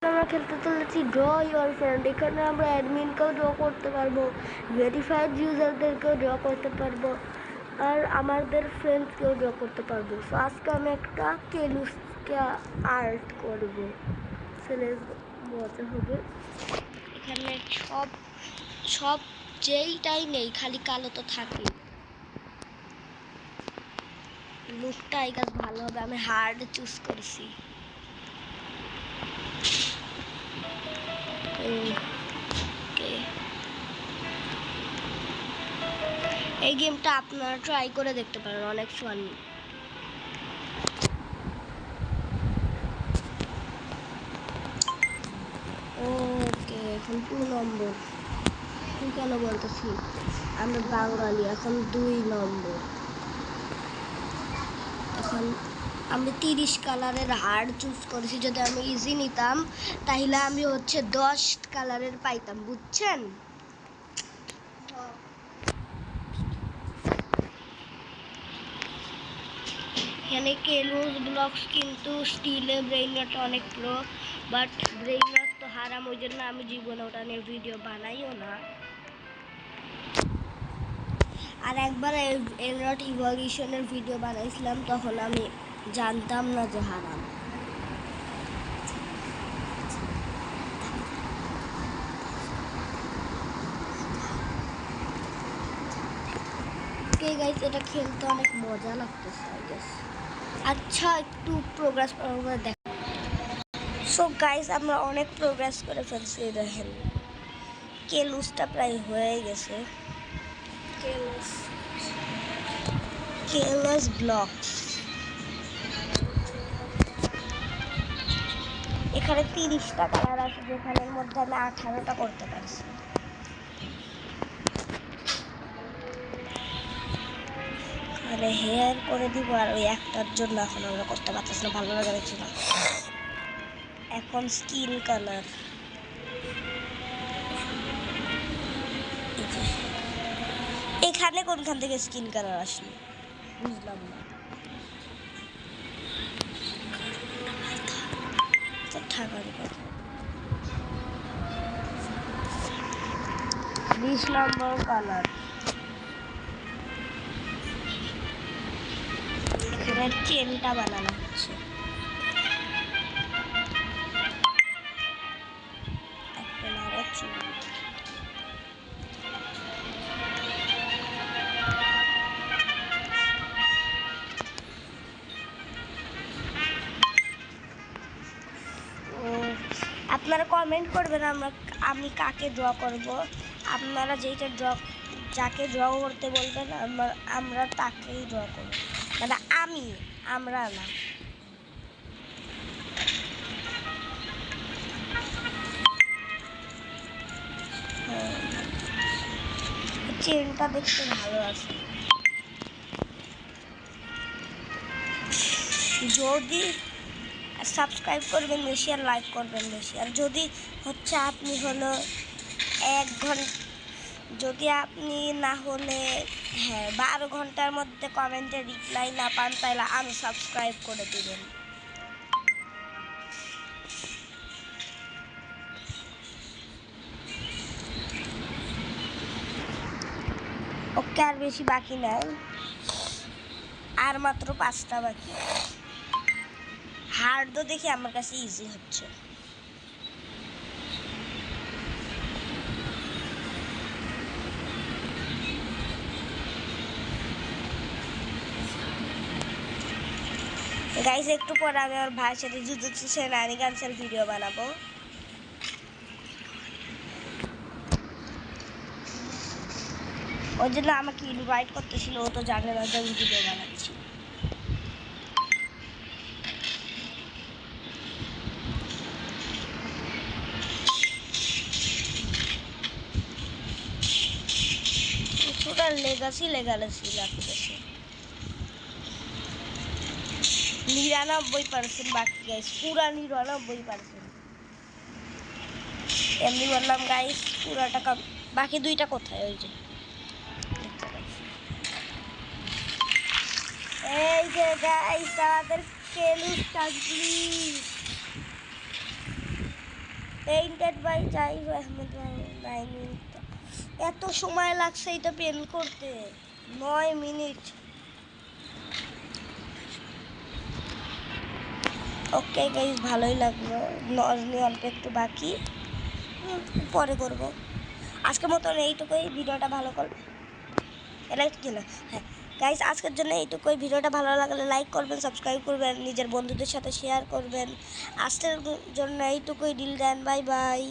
আমরা খেলতে চলেছি ড্র ইউর ফ্রেন্ড। এখানে আমরা অ্যাডমিনকেও ড্র করতে পারবো, ভেরিফাইড ইউজারদেরকেও ড্র করতে পারবো, আর আমাদের ফ্রেন্ডসকেও ড্র করতে পারবো। সো আজকে আমি একটা কেলুসকে আর্ট করবো, ছেলের মজা হবে। এখানে সব যেইটাই নেই, খালি কালো তো থাকেই। লুকটা এই গাছ ভালো হবে, আমি হার্ড চুজ করেছি। এই গেমটা আপনারা ট্রাই করে দেখতে পারেন, অনেক ফান। ওকে, এখন 2 নম্বর। কেন বলতেছি, আমি বাঙালি, এখন 2 নম্বর। এখন আমি 30 কালারের হার্ড চুজ করেছি। যদি আমি ইজি নিতাম তাহলে আমি 10 কালারের পাইতাম, বুঝছেন? এখানে কেলুস ব্লকস কিন্তু স্টিলে ব্রেইন রট অনেক প্রো, বাট ব্রেইন রট তো হারাম, ওই জন্য আমি জীবনে ওটা নিয়ে ভিডিও বানাইও না। আর একবার এনরট ইভলিউশনের ভিডিও বানাইছিলাম, তখন আমি জানতাম না যে হারাম। ওকে গাইস, এটা খেলতে অনেক মজা লাগতেছে আই গেস। আচ্ছা, একটু প্রোগ্রেস দেখ। সো গাইস, আমরা অনেক প্রোগ্রেস করে ফেলছি। দেখেন, কেলুসটা প্রায় হয়ে গেছে। কেলুস ব্লকস, এখানে 30টা কালার আছে, যেখানের মধ্যে আমি 18টা করতে পারছি। মানে হেয়ার করে দিব, আর ওই একটার জন্য এখন আমরা করতে পারতেছি না, ভালো লাগা দেখছি না। এখন স্কিন কালার, এখানে কোনখান থেকে স্কিন কালার আসলো বুঝলাম না। 20 নম্বর কালার, এখানে চেনটা বানানো হচ্ছে। আপনারা কমেন্ট করবেন আমি কাকে ড্র করব। আপনারা যাকে ড্র করতে বলবেন আমরা তাকেই ড্র করব, মানে আমরা না। চেনটা দেখতে ভালো আছে। যদি সাবস্ক্রাইব করবেন বেশি, আর লাইক করবেন বেশি। আর যদি আপনি হলো 1 ঘন্টা, যদি আপনি না হলে 12 ঘন্টার মধ্যে কমেন্টে রিপ্লাই না পান, তাহলে আনসাবস্ক্রাইব করে দিবেন। ওকে, আর বেশি বাকি নাই, আর মাত্র 5টা বাকি। হার্ডও দেখি আমার কাছে ইজি হচ্ছে। গাইস, একটু পরে আমি আমার ভাইয়ের সাথে জুজুৎসু শেনানিগান্সের ভিডিও বানাবো। ওই জন্য আমাকে ইনভাইট করতেছিল, ও তো জানে না যে আমি ভিডিও বানাচ্ছি। কিছুটা লেগাছি লাগতেছে। 99% বাকি গাইস, পুরা 99%। এমনি বললাম গাইস, পুরাটা বাকি 2টা কোথায়? ওই যে এই যে গাইস, আমাদের কেলুস complete. Painted by Zahid Ahmed 9 minute. এত সময় লাগছে এটা পেন করতে, 9 মিনিট। ওকে গাইস, ভালোই লাগলো। নজনি অল্প একটু বাকি, পরে করব। আজকের মতন এইটুকুই, ভিডিওটা ভালো কর লাইক দিল। হ্যাঁ গাইস, আজকের জন্য এইটুকুই। ভিডিওটা ভালো লাগলে লাইক করবেন, সাবস্ক্রাইব করবেন, নিজের বন্ধুদের সাথে শেয়ার করবেন। আজকের জন্য এইটুকুই, ডিল দেন, বাই বাই।